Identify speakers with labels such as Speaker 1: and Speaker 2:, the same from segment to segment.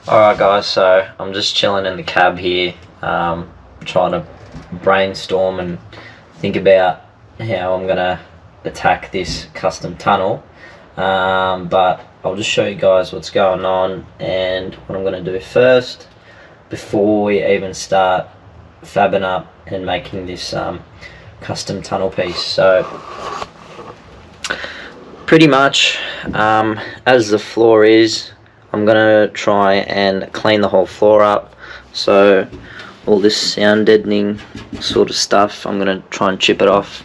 Speaker 1: Alright guys, so I'm just chilling in the cab here, trying to brainstorm and think about how I'm gonna attack this custom tunnel, but I'll just show you guys what's going on and what I'm gonna do first before we even start fabbing up and making this custom tunnel piece. So pretty much as the floor is, I'm gonna try and clean the whole floor up. So all this sound deadening sort of stuff, I'm gonna try and chip it off,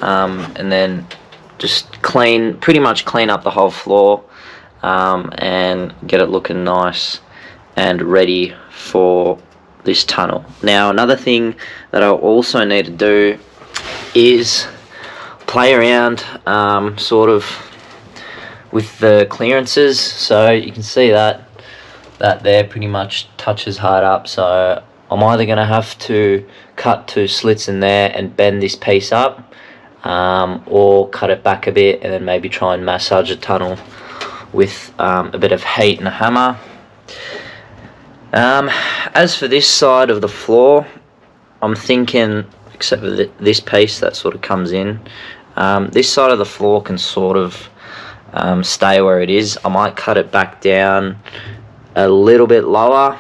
Speaker 1: and then just pretty much clean up the whole floor, and get it looking nice and ready for this tunnel. Now another thing that I'll also need to do is play around sort of with the clearances. So you can see that there pretty much touches hard up, so I'm either going to have to cut 2 slits in there and bend this piece up, or cut it back a bit and then maybe try and massage the tunnel with a bit of heat and a hammer. As for this side of the floor, I'm thinking, except for this piece that sort of comes in, this side of the floor can sort of stay where it is. I might cut it back down a little bit lower,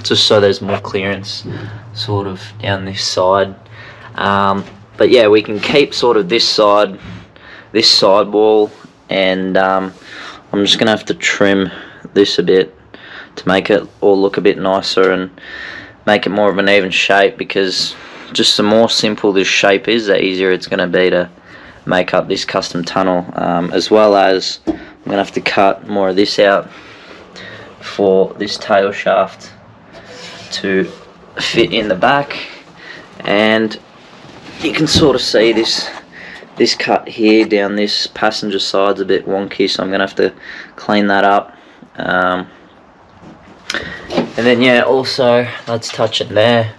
Speaker 1: just so there's more clearance sort of down this side. But yeah, we can keep sort of this side wall, and I'm just gonna have to trim this a bit to make it all look a bit nicer and make it more of an even shape, because just the more simple this shape is, the easier it's going to be to make up this custom tunnel, as well as I'm going to have to cut more of this out for this tail shaft to fit in the back. And you can sort of see this cut here down this passenger side's a bit wonky, so I'm going to have to clean that up. And then yeah, also let's touch it there.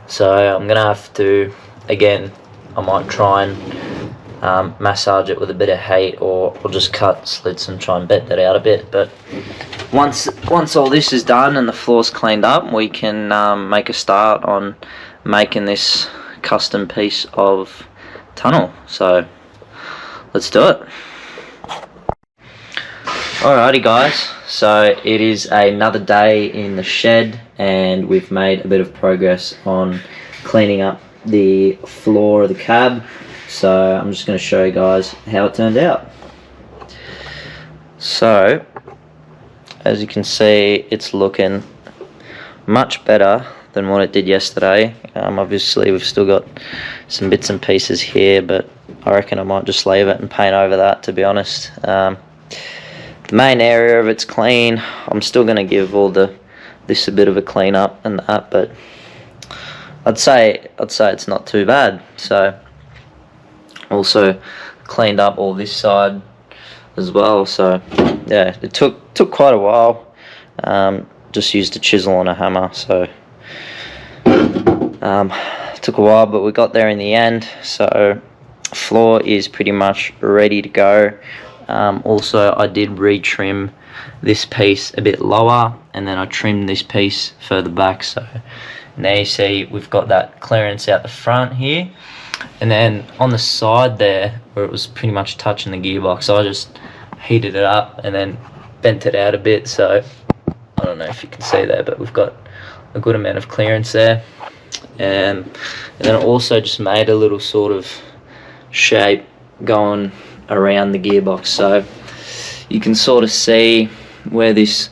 Speaker 1: So I'm gonna have to, again, I might try and massage it with a bit of heat, or just cut slits and try and bend it out a bit. But once all this is done and the floor's cleaned up, we can make a start on making this custom piece of tunnel. So let's do it. Alrighty guys, so it is another day in the shed and we've made a bit of progress on cleaning up the floor of the cab. So I'm just going to show you guys how it turned out. So as you can see, it's looking much better than what it did yesterday. Obviously we've still got some bits and pieces here, but I reckon I might just leave it and paint over that, to be honest. The main area of it's clean. I'm still going to give all this a bit of a clean up and that, but I'd say it's not too bad. So also cleaned up all this side as well. So yeah, it took quite a while. Just used a chisel and a hammer, so took a while, but we got there in the end. So floor is pretty much ready to go. Also I did retrim this piece a bit lower, and then I trimmed this piece further back, so now you see we've got that clearance out the front here. And then on the side there, where it was pretty much touching the gearbox, I just heated it up and then bent it out a bit. So I don't know if you can see there, but we've got a good amount of clearance there. And then I also just made a little sort of shape going around the gearbox, so you can sort of see where this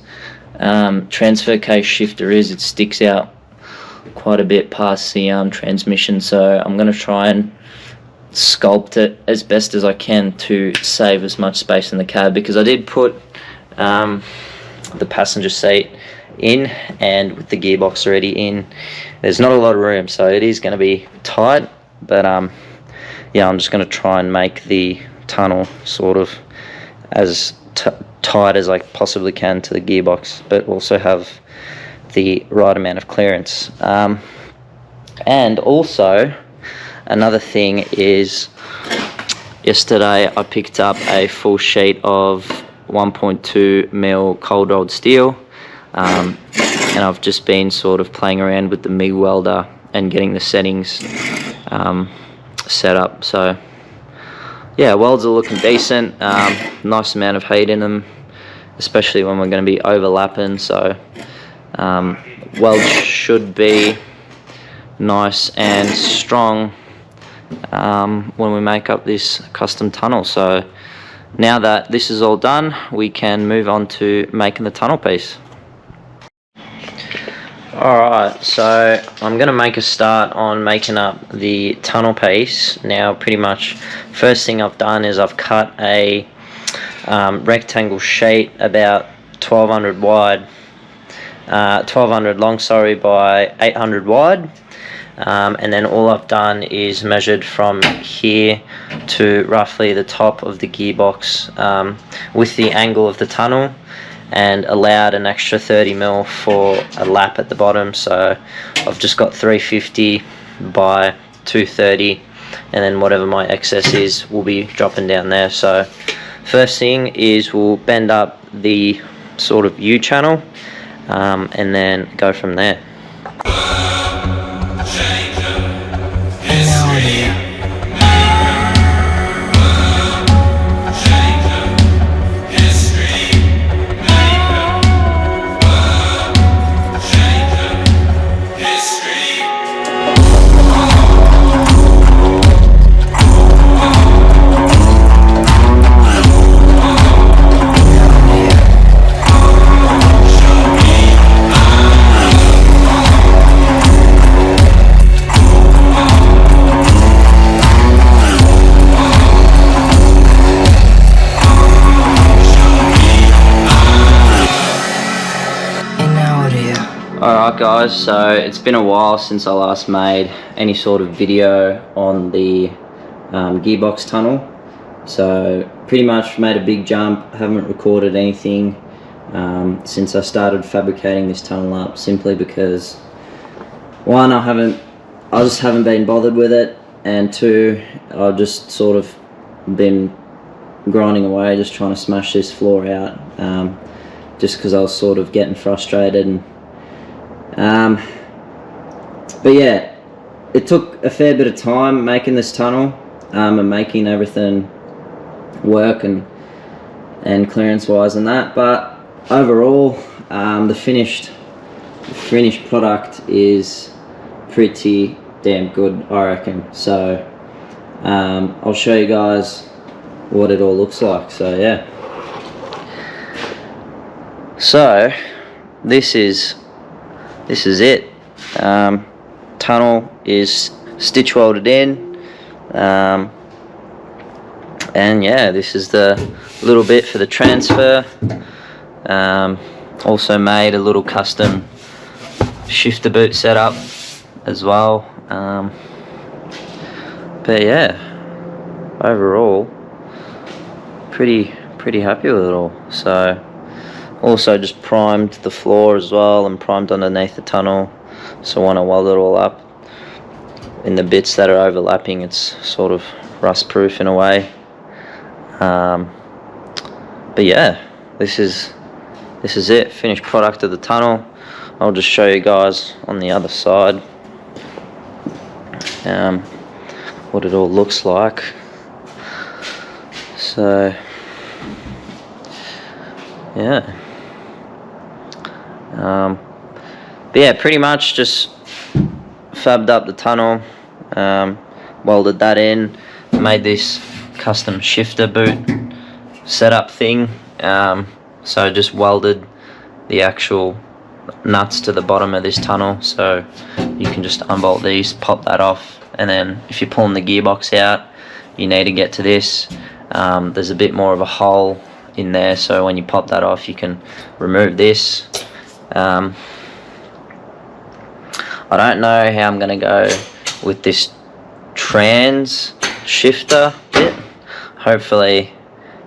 Speaker 1: transfer case shifter is. It sticks out quite a bit past the transmission, so I'm going to try and sculpt it as best as I can to save as much space in the cab, because I did put the passenger seat in, and with the gearbox already in, there's not a lot of room, so it is going to be tight. But yeah, I'm just going to try and make the tunnel sort of as tight as I possibly can to the gearbox, but also have the right amount of clearance. And also another thing is, yesterday I picked up a full sheet of 1.2 mil cold rolled steel, and I've just been sort of playing around with the MIG welder and getting the settings set up. So yeah, welds are looking decent. Nice amount of heat in them, especially when we're going to be overlapping. So welds should be nice and strong when we make up this custom tunnel. So now that this is all done, we can move on to making the tunnel piece. Alright, so I'm going to make a start on making up the tunnel piece. Now pretty much first thing I've done is I've cut a rectangle sheet about 1200 wide, 1200 long, sorry, by 800 wide. And then all I've done is measured from here to roughly the top of the gearbox with the angle of the tunnel, and allowed an extra 30 mil for a lap at the bottom. So I've just got 350 by 230, and then whatever my excess is will be dropping down there. So first thing is we'll bend up the sort of U channel and then go from there. Alright guys, so it's been a while since I last made any sort of video on the gearbox tunnel. So pretty much made a big jump. Haven't recorded anything since I started fabricating this tunnel up, simply because one, I just haven't been bothered with it, and two, I've just sort of been grinding away just trying to smash this floor out, just because I was sort of getting frustrated. And but yeah, it took a fair bit of time making this tunnel and making everything work and clearance wise and that, but overall the finished product is pretty damn good, I reckon. So I'll show you guys what it all looks like. So yeah, so this is it. Tunnel is stitch welded in, and yeah, this is the little bit for the transfer. Also made a little custom shifter boot setup as well. But yeah, overall pretty happy with it all. So also just primed the floor as well and primed underneath the tunnel, so when I weld it all up in the bits that are overlapping, it's sort of rust proof in a way. But yeah, this is it, finished product of the tunnel. I'll just show you guys on the other side what it all looks like. So yeah, but yeah, pretty much just fabbed up the tunnel, welded that in, made this custom shifter boot setup thing. So just welded the actual nuts to the bottom of this tunnel, so you can just unbolt these, pop that off, and then if you're pulling the gearbox out, you need to get to this. There's a bit more of a hole in there, so when you pop that off, you can remove this. I don't know how I'm gonna go with this trans shifter bit. Hopefully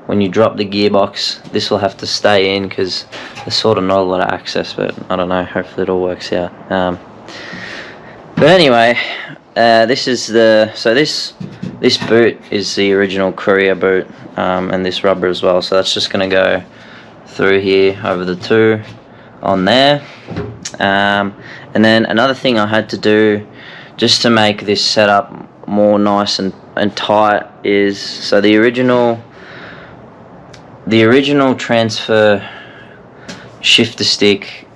Speaker 1: when you drop the gearbox, this will have to stay in, because there's sort of not a lot of access, but I don't know, hopefully it all works out. But anyway, this is this this boot is the original Courier boot, and this rubber as well, so that's just going to go through here over the two on there. And then another thing I had to do just to make this setup more nice and tight is, so the original transfer shifter stick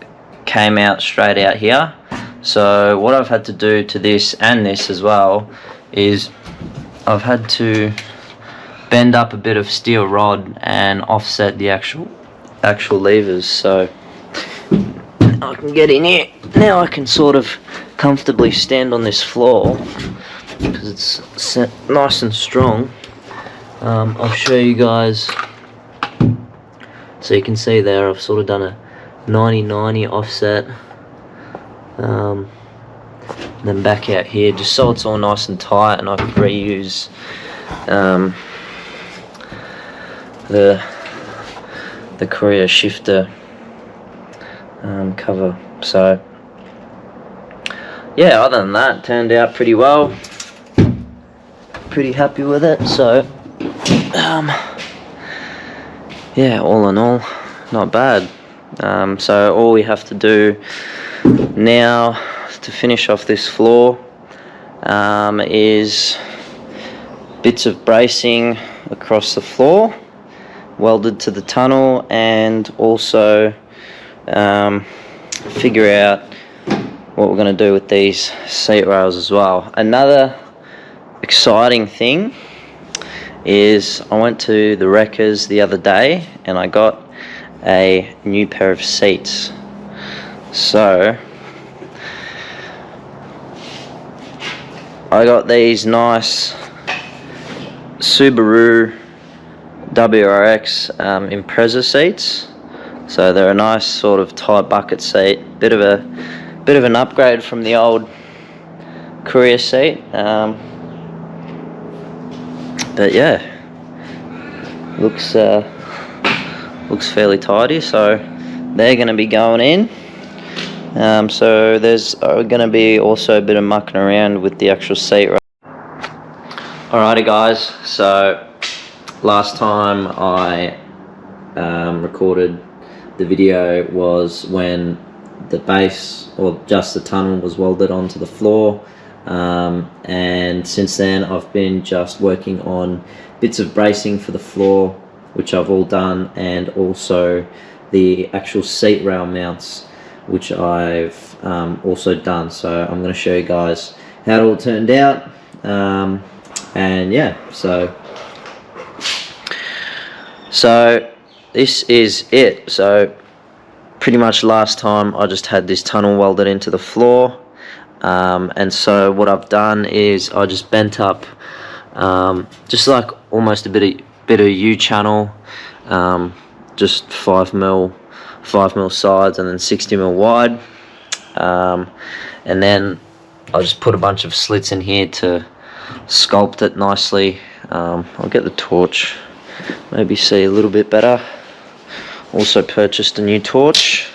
Speaker 1: came out straight out here. So what I've had to do to this and this as well is I've had to bend up a bit of steel rod and offset the actual levers, so I can get in here. Now I can sort of comfortably stand on this floor because it's set nice and strong. I'll show you guys. So you can see there I've sort of done a 90-90 offset. Then back out here just so it's all nice and tight, and I can reuse the Courier shifter cover. So yeah, other than that, turned out pretty well. Pretty happy with it. So yeah, all in all, not bad. So all we have to do now to finish off this floor is bits of bracing across the floor, welded to the tunnel, and also figure out what we're going to do with these seat rails as well. Another exciting thing is I went to the Wreckers the other day and I got a new pair of seats. So I got these nice Subaru WRX Impreza seats. So they're a nice sort of tight bucket seat, bit of an upgrade from the old Courier seat. But yeah, looks fairly tidy. So they're going to be going in. So there's going to be also a bit of mucking around with the actual seat. Alrighty guys, so last time I recorded the video was when the base, or just the tunnel, was welded onto the floor. And since then I've been just working on bits of bracing for the floor, which I've all done, and also the actual seat rail mounts, which I've also done. So I'm going to show you guys how it all turned out. And yeah, so this is it. So pretty much last time I just had this tunnel welded into the floor, and so what I've done is I just bent up just like almost a bit of U-channel, just 5mm sides and then 60mm wide, and then I'll just put a bunch of slits in here to sculpt it nicely. I'll get the torch, maybe see a little bit better. Also purchased a new torch,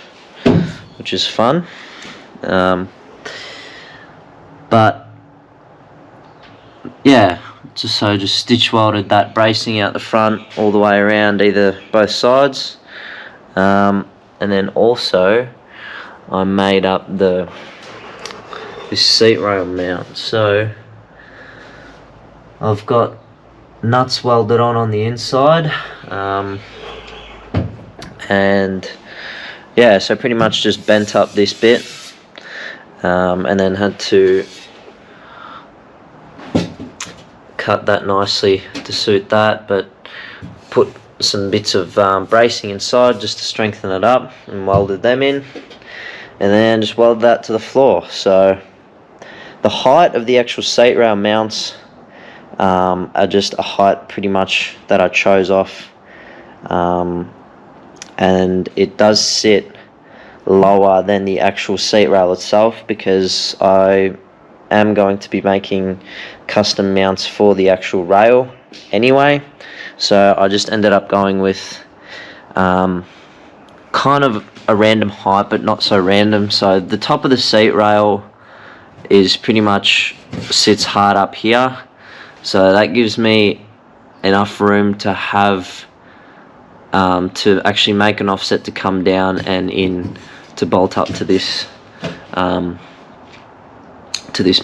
Speaker 1: which is fun. But yeah, just stitch welded that bracing out the front all the way around both sides, and then also I made up this seat rail mount. So I've got nuts welded on the inside, and yeah, so pretty much just bent up this bit, and then had to cut that nicely to suit that, but put some bits of bracing inside just to strengthen it up, and welded them in, and then just welded that to the floor. So the height of the actual seat rail mounts are just a height pretty much that I chose off, and it does sit lower than the actual seat rail itself, because I am going to be making custom mounts for the actual rail anyway. So I just ended up going with kind of a random height, but not so random. So the top of the seat rail is pretty much sits hard up here, So that gives me enough room to have to actually make an offset to come down and in to bolt up to this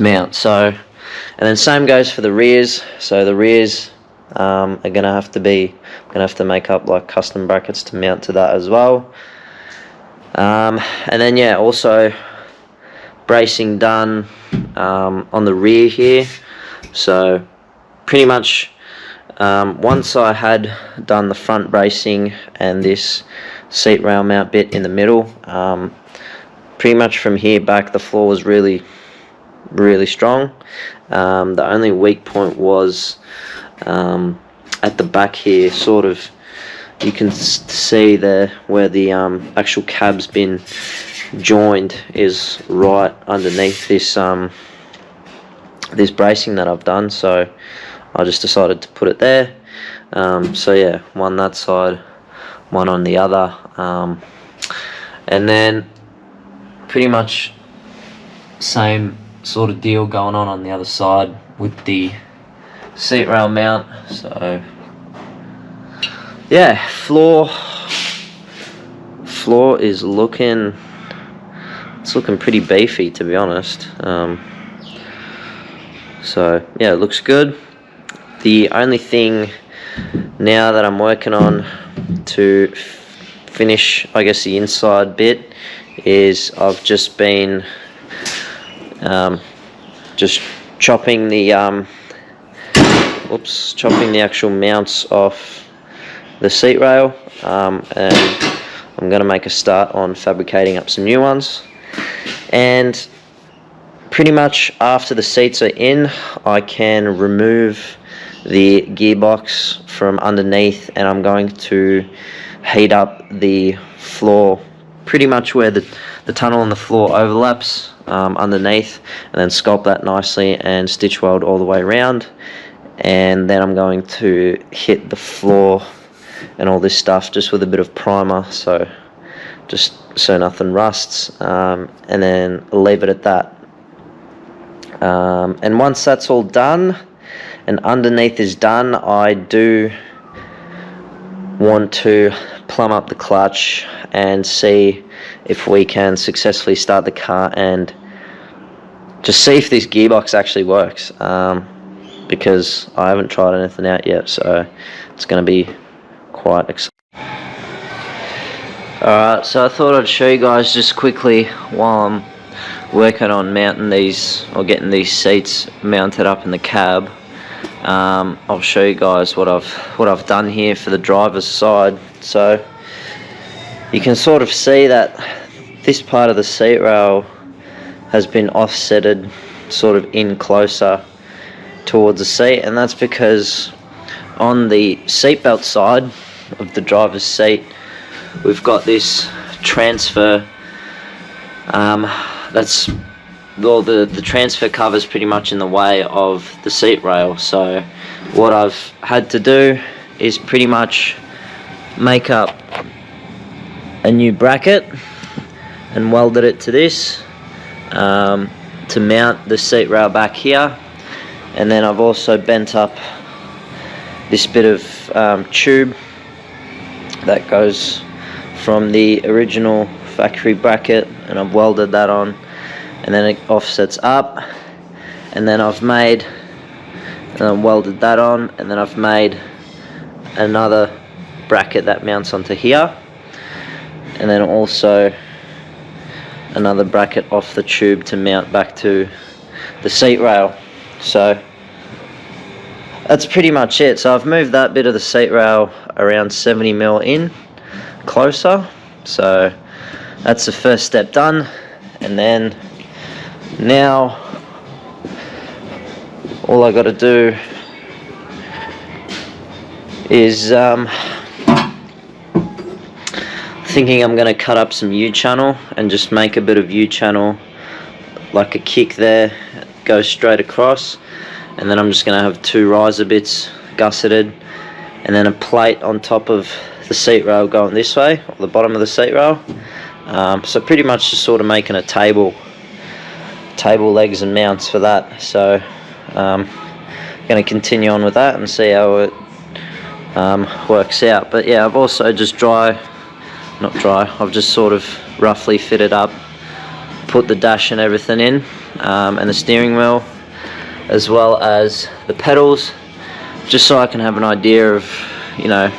Speaker 1: mount. So, and then same goes for the rears. So the rears are gonna have to make up like custom brackets to mount to that as well. And then yeah, also bracing done on the rear here. So pretty much once I had done the front bracing and this seat rail mount bit in the middle, pretty much from here back the floor was really strong. The only weak point was at the back here, sort of you can see there where the actual cab's been joined is right underneath this this bracing that I've done, so I just decided to put it there. So yeah, one that side, one on the other, and then pretty much same sort of deal going on the other side with the seat rail mount. So yeah, floor is looking pretty beefy, to be honest. So yeah, it looks good. The only thing now that I'm working on to finish, I guess, the inside bit is I've just been just chopping the actual mounts off the seat rail, and I'm going to make a start on fabricating up some new ones. And pretty much after the seats are in, I can remove the gearbox from underneath, and I'm going to heat up the floor pretty much where the tunnel and the floor overlaps underneath, and then sculpt that nicely and stitch weld all the way around. And then I'm going to hit the floor and all this stuff just with a bit of primer, so just so nothing rusts, and then leave it at that. And once that's all done and underneath is done, I do want to plumb up the clutch and see if we can successfully start the car and just see if this gearbox actually works, because I haven't tried anything out yet, so it's going to be quite exciting. Alright, so I thought I'd show you guys just quickly while I'm working on mounting these, or getting these seats mounted up in the cab. I'll show you guys what I've done here for the driver's side. So you can sort of see that this part of the seat rail has been offsetted sort of in closer towards the seat, and that's because on the seatbelt side of the driver's seat we've got this transfer, that's, well, the transfer cover's pretty much in the way of the seat rail. So what I've had to do is pretty much make up a new bracket and welded it to this to mount the seat rail back here. And then I've also bent up this bit of tube that goes from the original factory bracket, and I've welded that on, and then it offsets up, and then I've made and welded that on, and then I've made another bracket that mounts onto here, and then also another bracket off the tube to mount back to the seat rail. So that's pretty much it. So I've moved that bit of the seat rail around 70mm in closer, so that's the first step done. And then now all I got to do is thinking I'm going to cut up some U-channel and just make a bit of U-channel, like a kick there, go straight across, and then I'm just going to have two riser bits gusseted, and then a plate on top of the seat rail going this way, or the bottom of the seat rail. So pretty much just sort of making a table legs and mounts for that. So going to continue on with that and see how it works out. But yeah, I've also just I've just sort of roughly fitted up, put the dash and everything in, and the steering wheel, as well as the pedals, just so I can have an idea of, you know,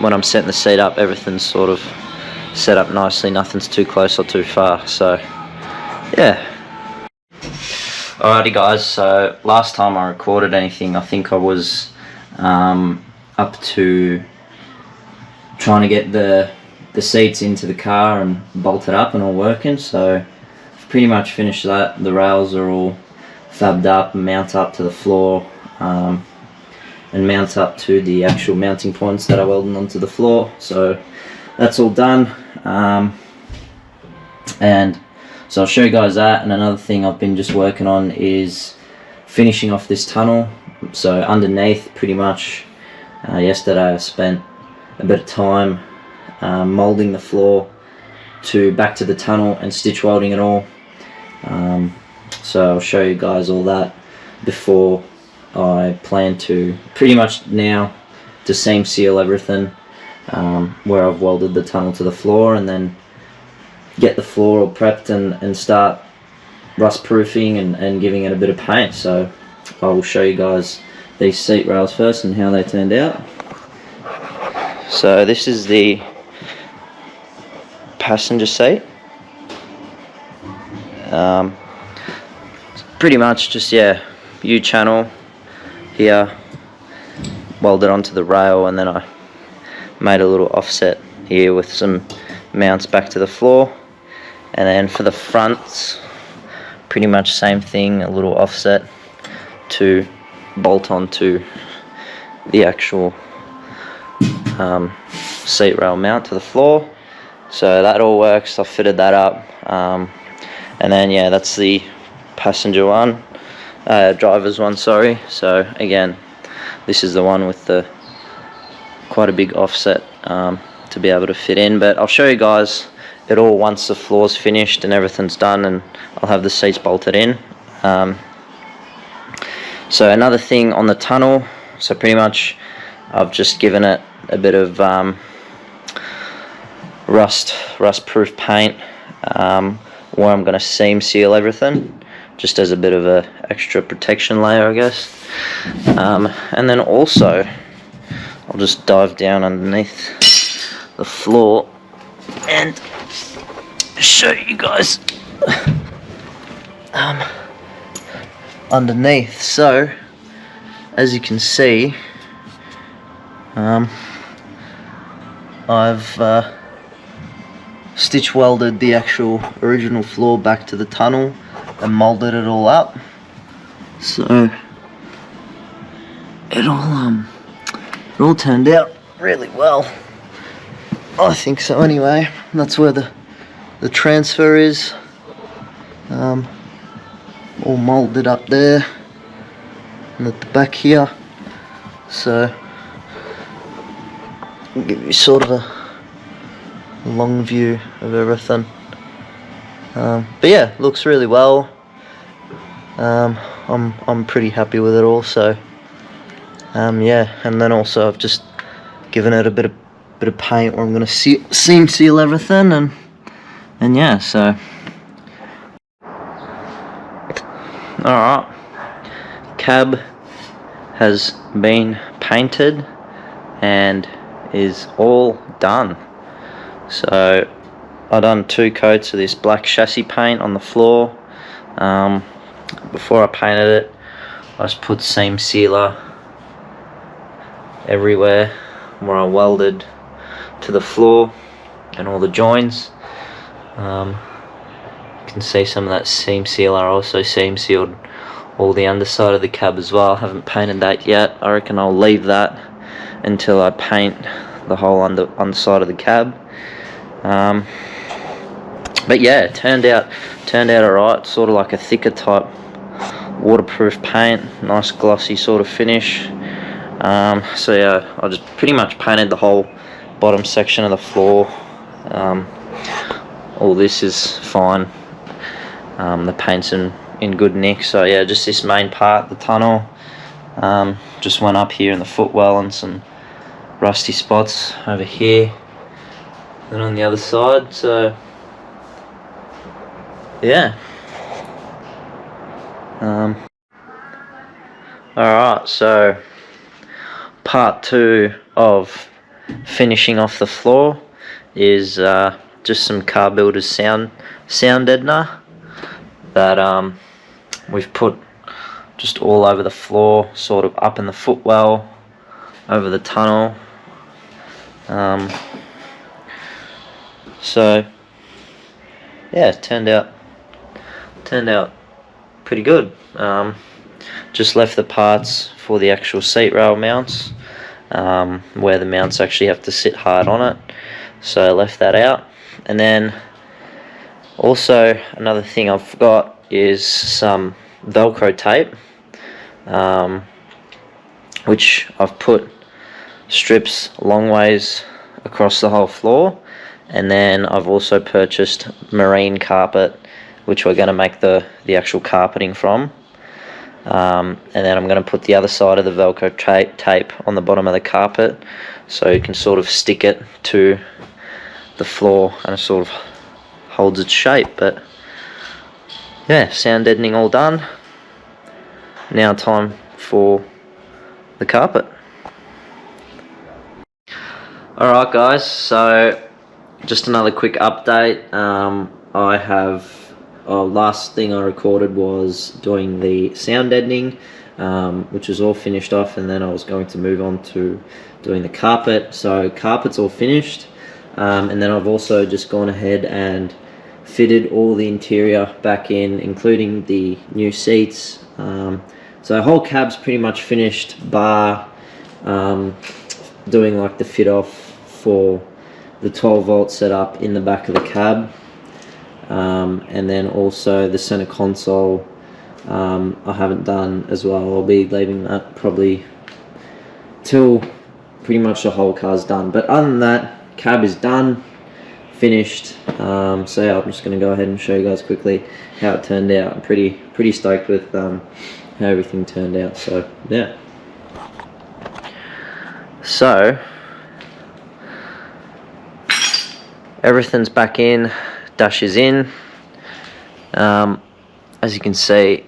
Speaker 1: when I'm setting the seat up, everything's sort of set up nicely, nothing's too close or too far. So yeah. Alrighty guys, so last time I recorded anything, I think I was up to trying to get the seats into the car and bolted up and all working. So I've pretty much finished that. The rails are all fabbed up and mount up to the floor, and mount up to the actual mounting points that I welded onto the floor. So that's all done, and so I'll show you guys that. And another thing I've been just working on is finishing off this tunnel. So underneath, pretty much yesterday I spent a bit of time molding the floor back to the tunnel and stitch welding it all. So I'll show you guys all that before I plan to pretty much now to seam seal everything where I've welded the tunnel to the floor, and then get the floor all prepped and start rust proofing and giving it a bit of paint. So I will show you guys these seat rails first and how they turned out. So this is the passenger seat. Pretty much just, yeah, U-channel here, welded onto the rail, and then I made a little offset here with some mounts back to the floor. And then for the fronts, pretty much same thing, a little offset to bolt onto the actual seat rail mount to the floor. So that all works. I fitted that up, and then yeah, that's the passenger one, driver's one, sorry. So again, this is the one with the quite a big offset to be able to fit in. But I'll show you guys it all once the floor's finished and everything's done, and I'll have the seats bolted in. So another thing on the tunnel, so pretty much I've just given it a bit of rust proof paint, where I'm going to seam seal everything, just as a bit of a extra protection layer, I guess. And then also I'll just dive down underneath the floor and show you guys underneath. So as you can see, I've stitch welded the actual original floor back to the tunnel and molded it all up. So it all turned out really well, I think so anyway. That's where the transfer is, all molded up there and at the back here. So I'll give you sort of a long view of everything. But yeah, looks really well. I'm pretty happy with it all. So yeah, and then also I've just given it a bit of paint where I'm going to seam seal everything, and yeah. So alright, cab has been painted and is all done. So I done 2 coats of this black chassis paint on the floor. Before I painted it, I just put seam sealer everywhere where I welded to the floor and all the joins. You can see some of that seam sealer. I also seam sealed all the underside of the cab as well. I haven't painted that yet. I reckon I'll leave that until I paint the whole underside of the cab. But yeah, it turned out alright. Sort of like a thicker type waterproof paint, nice glossy sort of finish. So yeah, I just pretty much painted the whole bottom section of the floor. All this is fine. The paint's in good nick. So yeah, just this main part, the tunnel, Just went up here in the footwell and some rusty spots over here and on the other side. So yeah. Alright, so part 2 of finishing off the floor is just some car builders sound deadener that we've put just all over the floor, sort of up in the footwell, over the tunnel. So yeah, it turned out pretty good. Just left the parts for the actual seat rail mounts, where the mounts actually have to sit hard on it, so I left that out. And then also another thing I've forgot is some Velcro tape, which I've put strips long ways across the whole floor, and then I've also purchased marine carpet, which we're going to make the actual carpeting from. And then I'm going to put the other side of the Velcro tape on the bottom of the carpet, so you can sort of stick it to the floor and it sort of holds its shape. But yeah, sound deadening all done. Now time for the carpet. Alright guys, so just another quick update. Last thing I recorded was doing the sound deadening, which is all finished off, and then I was going to move on to doing the carpet. So carpet's all finished, and then I've also just gone ahead and fitted all the interior back in, including the new seats. So the whole cab's pretty much finished, bar doing like the fit off for the 12-volt setup in the back of the cab. And then also the center console I haven't done as well. I'll be leaving that probably till pretty much the whole car's done. But other than that, cab is done, finished. So yeah, I'm just going to go ahead and show you guys quickly how it turned out. I'm pretty stoked with how everything turned out. So yeah. So everything's back in. Dash is in. As you can see,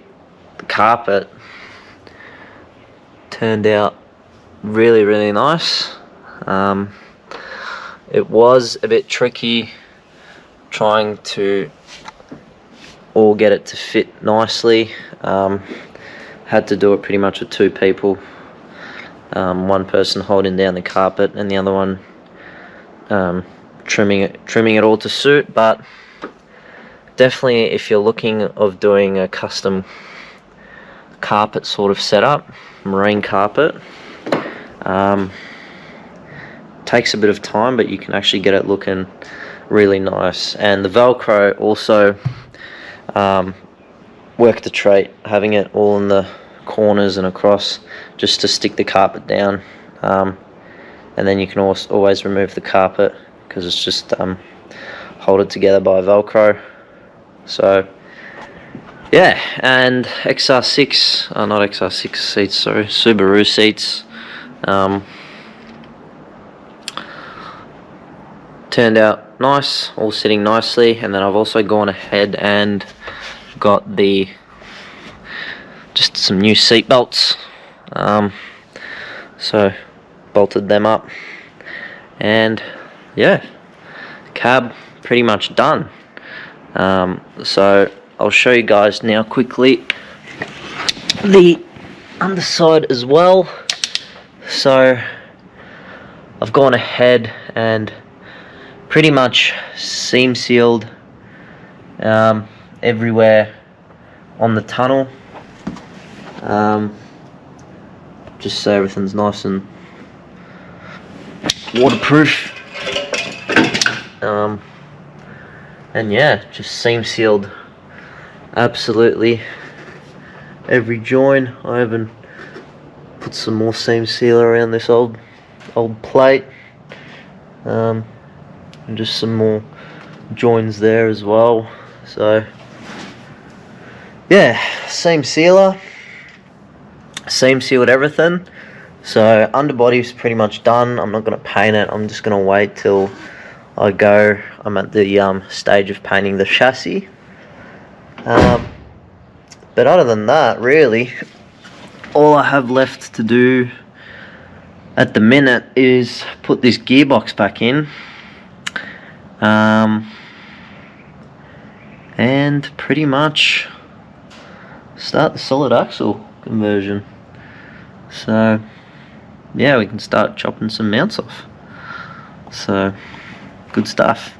Speaker 1: the carpet turned out really nice. It was a bit tricky trying to all get it to fit nicely. Had to do it pretty much with 2 people. One person holding down the carpet and the other one trimming it all to suit. But definitely, if you're looking of doing a custom carpet sort of setup, marine carpet, takes a bit of time, but you can actually get it looking really nice. And the Velcro also worked a treat, having it all in the corners and across, just to stick the carpet down. And then you can always remove the carpet, because it's just holded together by Velcro. So yeah, and XR6, not XR6 seats, sorry, Subaru seats, turned out nice, all sitting nicely. And then I've also gone ahead and got just some new seat belts, so bolted them up, and yeah, cab pretty much done. So I'll show you guys now quickly the underside as well. So I've gone ahead and pretty much seam sealed everywhere on the tunnel, just so everything's nice and waterproof. And yeah, just seam sealed absolutely every join. I even put some more seam sealer around this old plate, and just some more joins there as well. So yeah, seam sealer, seam sealed everything. So underbody's pretty much done. I'm not going to paint it. I'm just going to wait till I'm at the stage of painting the chassis. But other than that, really, all I have left to do at the minute is put this gearbox back in. And pretty much start the solid axle conversion. So yeah, we can start chopping some mounts off. So good stuff.